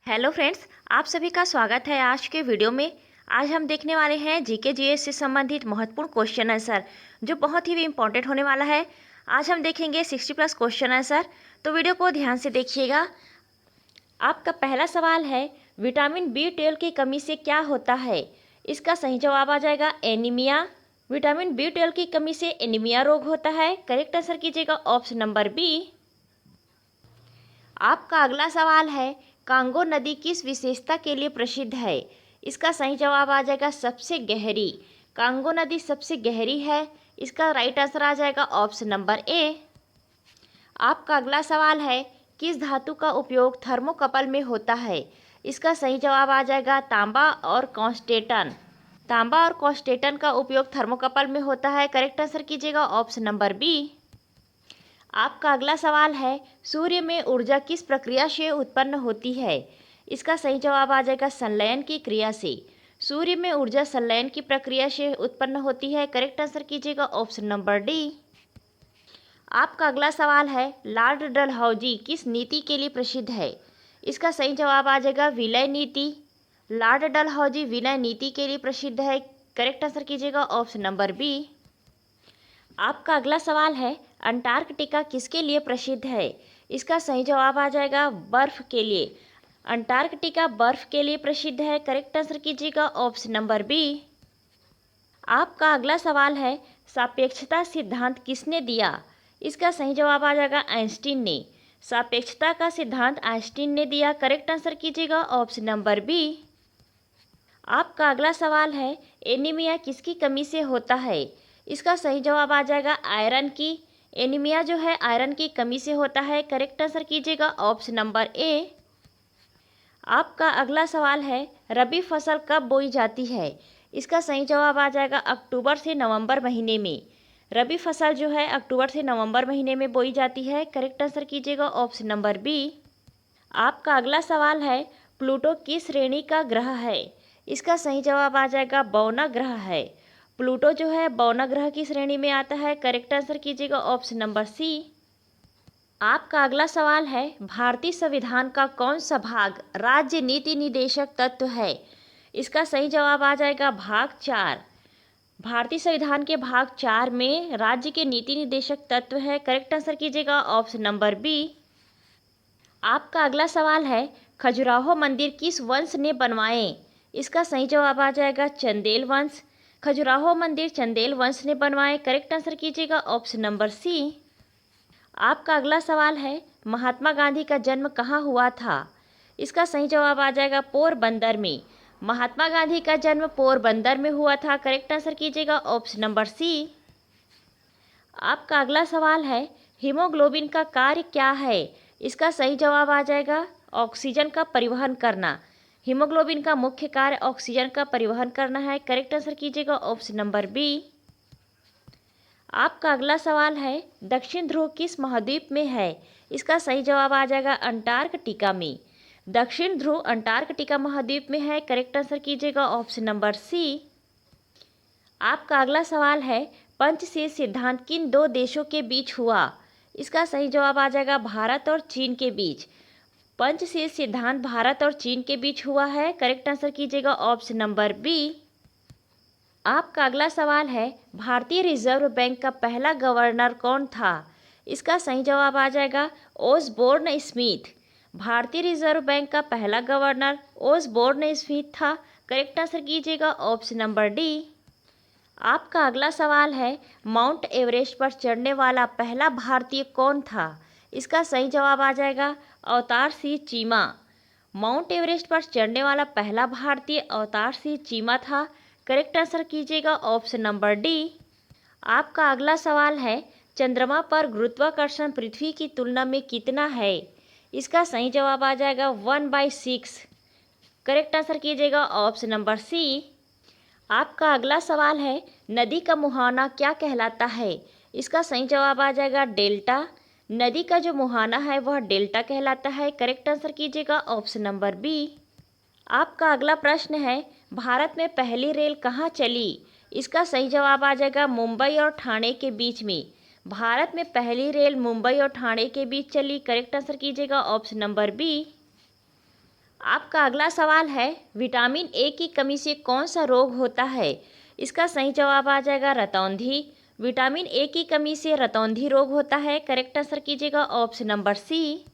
Hello friends, आप सभी का स्वागत है आज के वीडियो में। आज हम देखने वाले हैं जीके जीएस से संबंधित महत्वपूर्ण क्वेश्चन आंसर जो बहुत ही इम्पोर्टेंट होने वाला है। आज हम देखेंगे 60+ क्वेश्चन आंसर, तो वीडियो को ध्यान से देखिएगा। आपका पहला सवाल है, विटामिन B12 की कमी से क्या होता है? इसका सही जवाब आ जाएगा एनीमिया। विटामिन B12 की कमी से एनीमिया रोग होता है। करेक्ट आंसर कीजिएगा ऑप्शन नंबर बी। आपका अगला सवाल है, कांगो नदी किस विशेषता के लिए प्रसिद्ध है? इसका सही जवाब आ जाएगा सबसे गहरी। कांगो नदी सबसे गहरी है। इसका राइट आंसर आ जाएगा ऑप्शन नंबर ए। आपका अगला सवाल है, किस धातु का उपयोग थर्मोकपल में होता है? इसका सही जवाब आ जाएगा तांबा और कॉन्स्टेटन। तांबा और कॉन्स्टेटन का उपयोग थर्मोकपल में होता है। करेक्ट आंसर कीजिएगा ऑप्शन नंबर बी। आपका अगला सवाल है, सूर्य में ऊर्जा किस प्रक्रिया से उत्पन्न होती है? इसका सही जवाब आ जाएगा संलयन की क्रिया से। सूर्य में ऊर्जा संलयन की प्रक्रिया से उत्पन्न होती है। करेक्ट आंसर कीजिएगा ऑप्शन नंबर डी। आपका अगला सवाल है, लॉर्ड डलहौजी किस नीति के लिए प्रसिद्ध है? इसका सही जवाब आ जाएगा विलय नीति। लॉर्ड डलहौजी विलय नीति के लिए प्रसिद्ध है। करेक्ट आंसर कीजिएगा ऑप्शन नंबर बी। आपका अगला सवाल है, अंटार्कटिका किसके लिए प्रसिद्ध है? इसका सही जवाब आ जाएगा बर्फ के लिए। अंटार्कटिका बर्फ के लिए प्रसिद्ध है। करेक्ट आंसर कीजिएगा ऑप्शन नंबर बी। आपका अगला सवाल है, सापेक्षता सिद्धांत किसने दिया? इसका सही जवाब आ जाएगा आइंस्टीन ने। सापेक्षता का सिद्धांत आइंस्टीन ने दिया। करेक्ट आंसर कीजिएगा ऑप्शन नंबर बी। आपका अगला सवाल है, एनीमिया किसकी कमी से होता है? इसका सही जवाब आ जाएगा आयरन की। एनीमिया जो है आयरन की कमी से होता है। करेक्ट आंसर कीजिएगा ऑप्शन नंबर ए। आपका अगला सवाल है, रबी फसल कब बोई जाती है? इसका सही जवाब आ जाएगा अक्टूबर से नवंबर महीने में। रबी फसल जो है अक्टूबर से नवंबर महीने में बोई जाती है। करेक्ट आंसर कीजिएगा ऑप्शन नंबर बी। आपका अगला सवाल है, प्लूटो किस श्रेणी का ग्रह है? इसका सही जवाब आ जाएगा बौना ग्रह है। प्लूटो जो है बौना ग्रह की श्रेणी में आता है। करेक्ट आंसर कीजिएगा ऑप्शन नंबर सी। आपका अगला सवाल है, भारतीय संविधान का कौन सा भाग राज्य नीति निदेशक तत्व है? इसका सही जवाब आ जाएगा भाग 4। भारतीय संविधान के भाग 4 में राज्य के नीति निदेशक तत्व है। करेक्ट आंसर कीजिएगा ऑप्शन नंबर बी। आपका अगला सवाल है, खजुराहो मंदिर किस वंश ने बनवाए? इसका सही जवाब आ जाएगा चंदेल वंश। खजुराहो मंदिर चंदेल वंश ने बनवाए। करेक्ट आंसर कीजिएगा ऑप्शन नंबर सी। आपका अगला सवाल है, महात्मा गांधी का जन्म कहाँ हुआ था? इसका सही जवाब आ जाएगा पोरबंदर में। महात्मा गांधी का जन्म पोरबंदर में हुआ था। करेक्ट आंसर कीजिएगा ऑप्शन नंबर सी। आपका अगला सवाल है, हीमोग्लोबिन का कार्य क्या है? इसका सही जवाब आ जाएगा ऑक्सीजन का परिवहन करना। हीमोग्लोबिन का मुख्य कार्य ऑक्सीजन का परिवहन करना है। करेक्ट आंसर कीजिएगा ऑप्शन नंबर बी। आपका अगला सवाल है, दक्षिण ध्रुव किस महाद्वीप में है? इसका सही जवाब आ जाएगा अंटार्कटिका में। दक्षिण ध्रुव अंटार्कटिका महाद्वीप में है। करेक्ट आंसर कीजिएगा ऑप्शन नंबर सी। आपका अगला सवाल है, पंचशील सिद्धांत किन दो देशों के बीच हुआ? इसका सही जवाब आ जाएगा भारत और चीन के बीच। पंचशील सिद्धांत भारत और चीन के बीच हुआ है। करेक्ट आंसर कीजिएगा ऑप्शन नंबर बी। आपका अगला सवाल है, भारतीय रिजर्व बैंक का पहला गवर्नर कौन था? इसका सही जवाब आ जाएगा ओसबोर्न स्मिथ। भारतीय रिजर्व बैंक का पहला गवर्नर ओसबोर्न स्मिथ था। करेक्ट आंसर कीजिएगा ऑप्शन नंबर डी। आपका अगला सवाल है, माउंट एवरेस्ट पर चढ़ने वाला पहला भारतीय कौन था? इसका सही जवाब आ जाएगा अवतार सिंह चीमा। माउंट एवरेस्ट पर चढ़ने वाला पहला भारतीय अवतार सिंह चीमा था। करेक्ट आंसर कीजिएगा ऑप्शन नंबर डी। आपका अगला सवाल है, चंद्रमा पर गुरुत्वाकर्षण पृथ्वी की तुलना में कितना है? इसका सही जवाब आ जाएगा 1/6। करेक्ट आंसर कीजिएगा ऑप्शन नंबर सी। आपका अगला सवाल है, नदी का मुहाना क्या कहलाता है? इसका सही जवाब आ जाएगा डेल्टा। नदी का जो मुहाना है वह डेल्टा कहलाता है। करेक्ट आंसर कीजिएगा ऑप्शन नंबर बी। आपका अगला प्रश्न है, भारत में पहली रेल कहाँ चली? इसका सही जवाब आ जाएगा मुंबई और ठाणे के बीच में। भारत में पहली रेल मुंबई और ठाणे के बीच चली। करेक्ट आंसर कीजिएगा ऑप्शन नंबर बी। आपका अगला सवाल है, विटामिन ए की कमी से कौन सा रोग होता है? इसका सही जवाब आ जाएगा रतौंधी। विटामिन ए की कमी से रतौंधी रोग होता है। करेक्ट आंसर कीजिएगा ऑप्शन नंबर सी।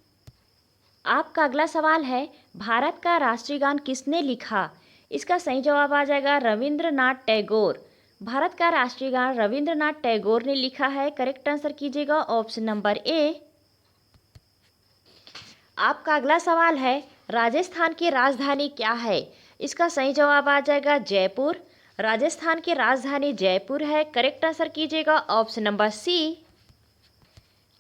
आपका अगला सवाल है, भारत का राष्ट्रीय गान किसने लिखा? इसका सही जवाब आ जाएगा रविंद्रनाथ टैगोर। भारत का राष्ट्रीय गान रविंद्रनाथ टैगोर ने लिखा है। करेक्ट आंसर कीजिएगा ऑप्शन नंबर ए। आपका अगला सवाल है, राजस्थान की राजधानी क्या है? इसका सही जवाब आ जाएगा जयपुर। राजस्थान की राजधानी जयपुर है। करेक्ट आंसर कीजिएगा ऑप्शन नंबर सी।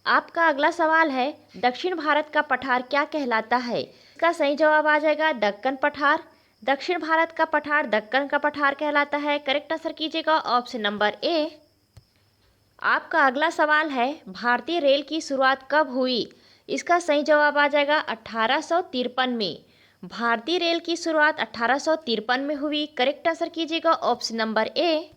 आपका अगला सवाल है, दक्षिण भारत का पठार क्या कहलाता है? इसका सही जवाब आ जाएगा दक्कन पठार। दक्षिण भारत का पठार दक्कन का पठार कहलाता है। करेक्ट आंसर कीजिएगा ऑप्शन नंबर ए। आपका अगला सवाल है, भारतीय रेल की शुरुआत कब हुई? इसका सही जवाब आ जाएगा 1853 में। भारतीय रेल की शुरुआत 1853 में हुई। करेक्ट आंसर कीजिएगा ऑप्शन नंबर ए।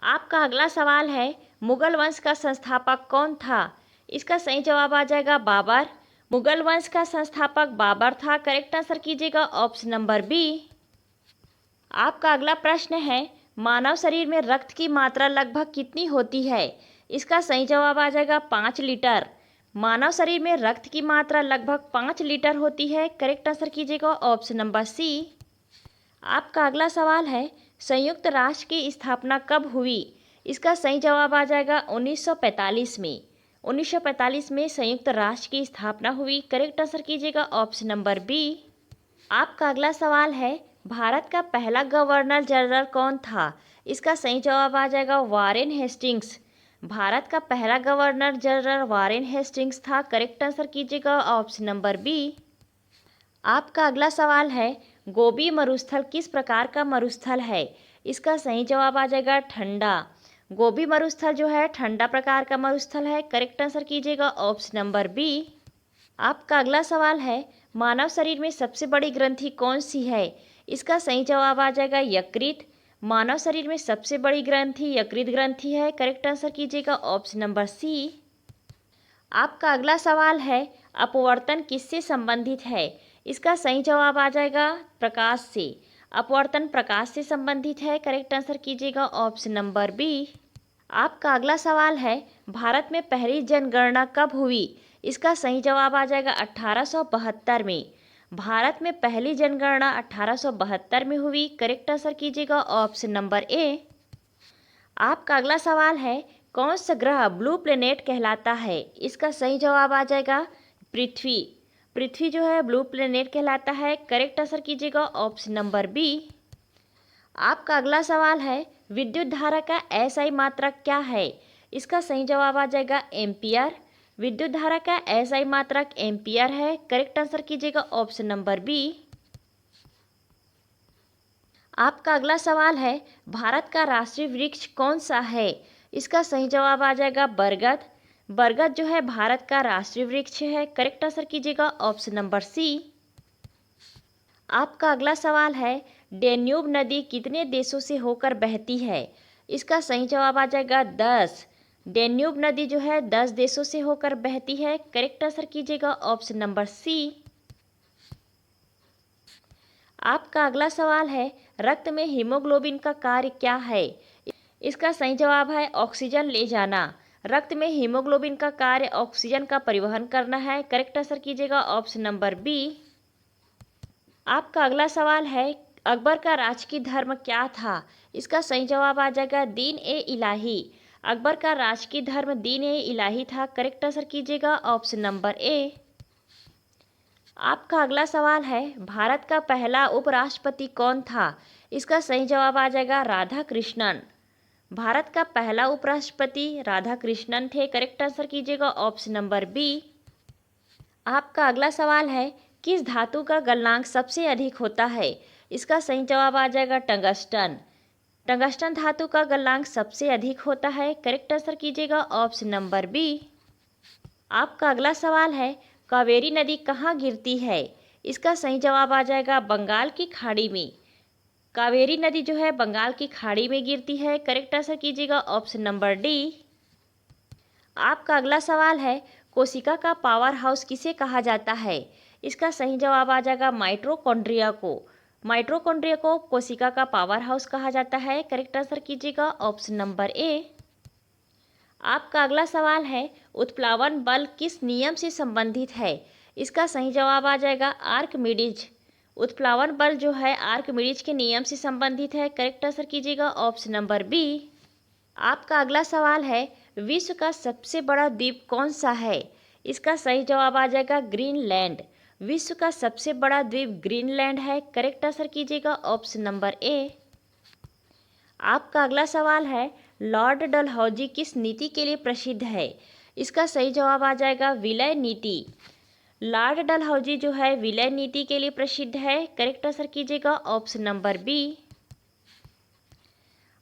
आपका अगला सवाल है, मुगल वंश का संस्थापक कौन था? इसका सही जवाब आ जाएगा बाबर। मुगल वंश का संस्थापक बाबर था। करेक्ट आंसर कीजिएगा ऑप्शन नंबर बी। आपका अगला प्रश्न है, मानव शरीर में रक्त की मात्रा लगभग कितनी होती है? इसका सही जवाब आ जाएगा 5 लीटर। मानव शरीर में रक्त की मात्रा लगभग 5 लीटर होती है। करेक्ट आंसर कीजिएगा ऑप्शन नंबर सी। आपका अगला सवाल है, संयुक्त राष्ट्र की स्थापना कब हुई? इसका सही जवाब आ जाएगा 1945 में। 1945 में संयुक्त राष्ट्र की स्थापना हुई। करेक्ट आंसर कीजिएगा ऑप्शन नंबर बी। आपका अगला सवाल है, भारत का पहला गवर्नर जनरल कौन था? इसका सही जवाब आ जाएगा वारेन हेस्टिंग्स। भारत का पहला गवर्नर जनरल वारेन हेस्टिंग्स था। करेक्ट आंसर कीजिएगा ऑप्शन नंबर बी। आपका अगला सवाल है, गोबी मरुस्थल किस प्रकार का मरुस्थल है? इसका सही जवाब आ जाएगा ठंडा। गोबी मरुस्थल जो है ठंडा प्रकार का मरुस्थल है। करेक्ट आंसर कीजिएगा ऑप्शन नंबर बी। आपका अगला सवाल है, मानव शरीर में सबसे बड़ी ग्रंथि कौन सी है? इसका सही जवाब आ जाएगा यकृत। मानव शरीर में सबसे बड़ी ग्रंथि यकृत ग्रंथि है। करेक्ट आंसर कीजिएगा ऑप्शन नंबर सी। आपका अगला सवाल है, अपवर्तन किससे संबंधित है? इसका सही जवाब आ जाएगा प्रकाश से। अपवर्तन प्रकाश से संबंधित है। करेक्ट आंसर कीजिएगा ऑप्शन नंबर बी। आपका अगला सवाल है, भारत में पहली जनगणना कब हुई? इसका सही जवाब आ जाएगा 1872 में। भारत में पहली जनगणना 1872 में हुई। करेक्ट आंसर कीजिएगा ऑप्शन नंबर ए। आपका अगला सवाल है, कौन सा ग्रह ब्लू प्लेनेट कहलाता है? इसका सही जवाब आ जाएगा पृथ्वी। पृथ्वी जो है ब्लू प्लेनेट कहलाता है। करेक्ट आंसर कीजिएगा ऑप्शन नंबर बी। आपका अगला सवाल है, विद्युत धारा का एसआई मात्रक क्या है? इसका सही जवाब आ जाएगा एम्पियर। विद्युत धारा का एसआई मात्रक एम्पियर है। करेक्ट आंसर कीजिएगा ऑप्शन नंबर बी। आपका अगला सवाल है, भारत का राष्ट्रीय वृक्ष कौन सा है? इसका सही जवाब आ जाएगा बरगद। बरगद जो है भारत का राष्ट्रीय वृक्ष है। करेक्ट आंसर कीजिएगा ऑप्शन नंबर सी। आपका अगला सवाल है, डेन्यूब नदी कितने देशों से होकर बहती है? इसका सही जवाब आ जाएगा 10। डेन्यूब नदी जो है 10 देशों से होकर बहती है। करेक्ट आंसर कीजिएगा ऑप्शन नंबर सी। आपका अगला सवाल है, रक्त में हीमोग्लोबिन का कार्य क्या है? इसका सही जवाब है ऑक्सीजन ले जाना। रक्त में हीमोग्लोबिन का कार्य ऑक्सीजन का परिवहन करना है। करेक्ट आंसर कीजिएगा ऑप्शन नंबर बी। आपका अगला सवाल है, अकबर का राजकीय धर्म क्या था? इसका सही जवाब आ जाएगा दीन ए इलाही। अकबर का राजकीय धर्म दीन ए इलाही था। करेक्ट आंसर कीजिएगा ऑप्शन नंबर ए। आपका अगला सवाल है, भारत का पहला उपराष्ट्रपति कौन था? इसका सही जवाब आ जाएगा राधा कृष्णन। भारत का पहला उपराष्ट्रपति राधा कृष्णन थे। करेक्ट आंसर कीजिएगा ऑप्शन नंबर बी। आपका अगला सवाल है, किस धातु का गलनांक सबसे अधिक होता है? इसका सही जवाब आ जाएगा टंगस्टन। टंगस्टन धातु का गलनांक सबसे अधिक होता है। करेक्ट आंसर कीजिएगा ऑप्शन नंबर बी। आपका अगला सवाल है, कावेरी नदी कहाँ गिरती है? इसका सही जवाब आ जाएगा बंगाल की खाड़ी में। कावेरी नदी जो है बंगाल की खाड़ी में गिरती है। करेक्ट आंसर कीजिएगा ऑप्शन नंबर डी। आपका अगला सवाल है, कोशिका का पावर हाउस किसे कहा जाता है? इसका सही जवाब आ जाएगा माइटोकॉन्ड्रिया को। माइटोकॉन्ड्रिया को कोशिका का पावर हाउस कहा जाता है। करेक्ट आंसर कीजिएगा ऑप्शन नंबर ए। आपका अगला सवाल है, उत्प्लावन बल किस नियम से संबंधित है? इसका सही जवाब आ जाएगा आर्किमिडीज। उत्प्लावन बल जो है आर्किमिडीज के नियम से संबंधित है। करेक्ट आंसर कीजिएगा ऑप्शन नंबर बी। आपका अगला सवाल है, विश्व का सबसे बड़ा द्वीप कौन सा है? इसका सही जवाब आ जाएगा ग्रीनलैंड। विश्व का सबसे बड़ा द्वीप ग्रीनलैंड है। करेक्ट आंसर कीजिएगा ऑप्शन नंबर ए। आपका अगला सवाल है, लॉर्ड डलहौजी किस नीति के लिए प्रसिद्ध है? इसका सही जवाब आ जाएगा विलय नीति। लॉर्ड डलहौजी जो है विलय नीति के लिए प्रसिद्ध है। करेक्ट आंसर कीजिएगा ऑप्शन नंबर बी।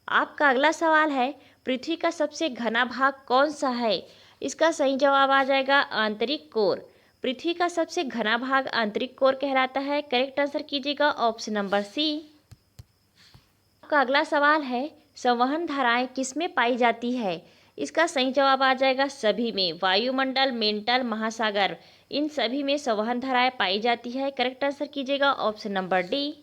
आपका अगला सवाल है, पृथ्वी का सबसे घना भाग कौन सा है? इसका सही जवाब आ जाएगा आंतरिक कोर। पृथ्वी का सबसे घना भाग आंतरिक कोर कहलाता है। करेक्ट आंसर कीजिएगा ऑप्शन नंबर सी। आपका अगला सवाल है, संवहन धाराएं किसमें पाई जाती है? इसका सही जवाब आ जाएगा सभी में। वायुमंडल, मेंटल, महासागर, इन सभी में संवहन धाराएं पाई जाती है। करेक्ट आंसर कीजिएगा ऑप्शन नंबर डी।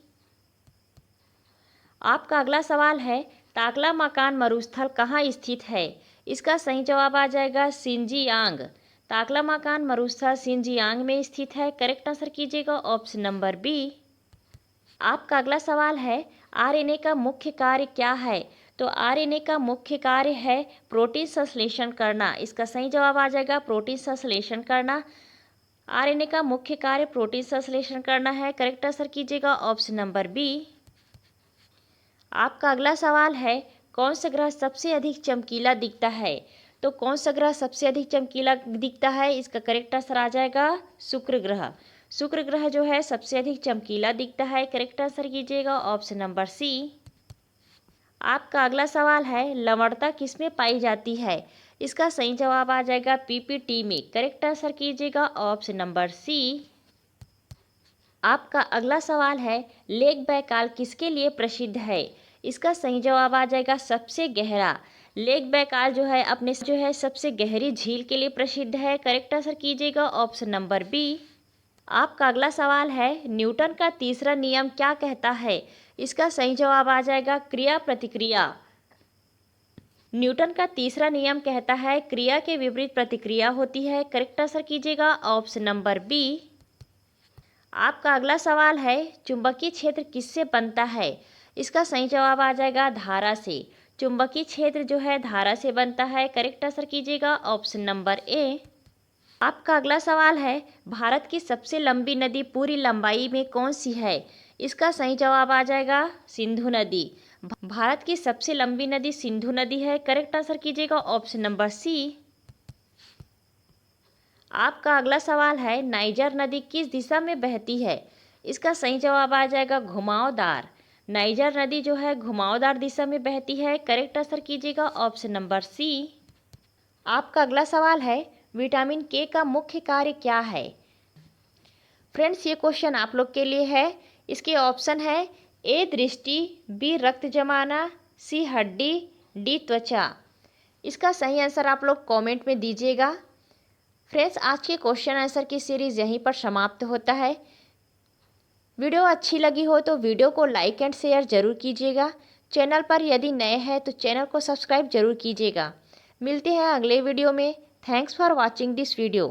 आपका अगला सवाल है, ताकलामाकान मरुस्थल कहाँ स्थित है? इसका सही जवाब आ जाएगा शिनजियांग। ताकलामाकान मरुस्थल शिनजियांग में स्थित है। करेक्ट आंसर कीजिएगा ऑप्शन नंबर बी। आपका अगला सवाल है, आरएनए का मुख्य कार्य क्या है? तो आरएनए का मुख्य कार्य है प्रोटीन संश्लेषण करना। इसका सही जवाब आ जाएगा प्रोटीन संश्लेषण करना। आरएनए का मुख्य कार्य प्रोटीन संश्लेषण करना है। करेक्ट आंसर कीजिएगा ऑप्शन नंबर बी। आपका अगला सवाल है, कौन सा ग्रह सबसे अधिक चमकीला दिखता है? तो कौन सा ग्रह सबसे अधिक चमकीला दिखता है? इसका करेक्ट आंसर आ जाएगा शुक्र ग्रह। शुक्र ग्रह जो है सबसे अधिक चमकीला दिखता है। करेक्ट आंसर कीजिएगा ऑप्शन नंबर सी। आपका अगला सवाल है, लवणता किसमें पाई जाती है? इसका सही जवाब आ जाएगा पीपीटी में। करेक्ट आंसर कीजिएगा ऑप्शन नंबर सी। आपका अगला सवाल है, लेक बैकाल किसके लिए प्रसिद्ध है? इसका सही जवाब आ जाएगा सबसे गहरा। लेक बैकाल जो है अपने जो है सबसे गहरी झील के लिए प्रसिद्ध है। करेक्ट आंसर कीजिएगा ऑप्शन नंबर बी। आपका अगला सवाल है, न्यूटन का तीसरा नियम क्या कहता है? इसका सही जवाब आ जाएगा क्रिया प्रतिक्रिया। न्यूटन का तीसरा नियम कहता है क्रिया के विपरीत प्रतिक्रिया होती है। करेक्ट आंसर कीजिएगा ऑप्शन नंबर बी। आपका अगला सवाल है, चुंबकीय क्षेत्र किससे बनता है? इसका सही जवाब आ जाएगा धारा से। चुंबकीय क्षेत्र जो है धारा से बनता है। करेक्ट आंसर कीजिएगा ऑप्शन नंबर ए। आपका अगला सवाल है, भारत की सबसे लंबी नदी पूरी लंबाई में कौन सी है? इसका सही जवाब आ जाएगा सिंधु नदी। भारत की सबसे लंबी नदी सिंधु नदी है। करेक्ट आंसर कीजिएगा ऑप्शन नंबर सी। आपका अगला सवाल है, नाइजर नदी किस दिशा में बहती है? इसका सही जवाब आ जाएगा घुमावदार। नाइजर नदी जो है घुमावदार दिशा में बहती है। करेक्ट आंसर कीजिएगा ऑप्शन नंबर सी। आपका अगला सवाल है, विटामिन के का मुख्य कार्य क्या है? फ्रेंड्स, ये क्वेश्चन आप लोग के लिए है। इसके ऑप्शन है, ए दृष्टि, बी रक्त जमाना, सी हड्डी, डी त्वचा। इसका सही आंसर आप लोग कमेंट में दीजिएगा। फ्रेंड्स, आज के क्वेश्चन आंसर की सीरीज़ यहीं पर समाप्त होता है। वीडियो अच्छी लगी हो तो वीडियो को लाइक एंड शेयर ज़रूर कीजिएगा। चैनल पर यदि नए हैं तो चैनल को सब्सक्राइब जरूर कीजिएगा। मिलते हैं अगले वीडियो में। Thanks for watching this video.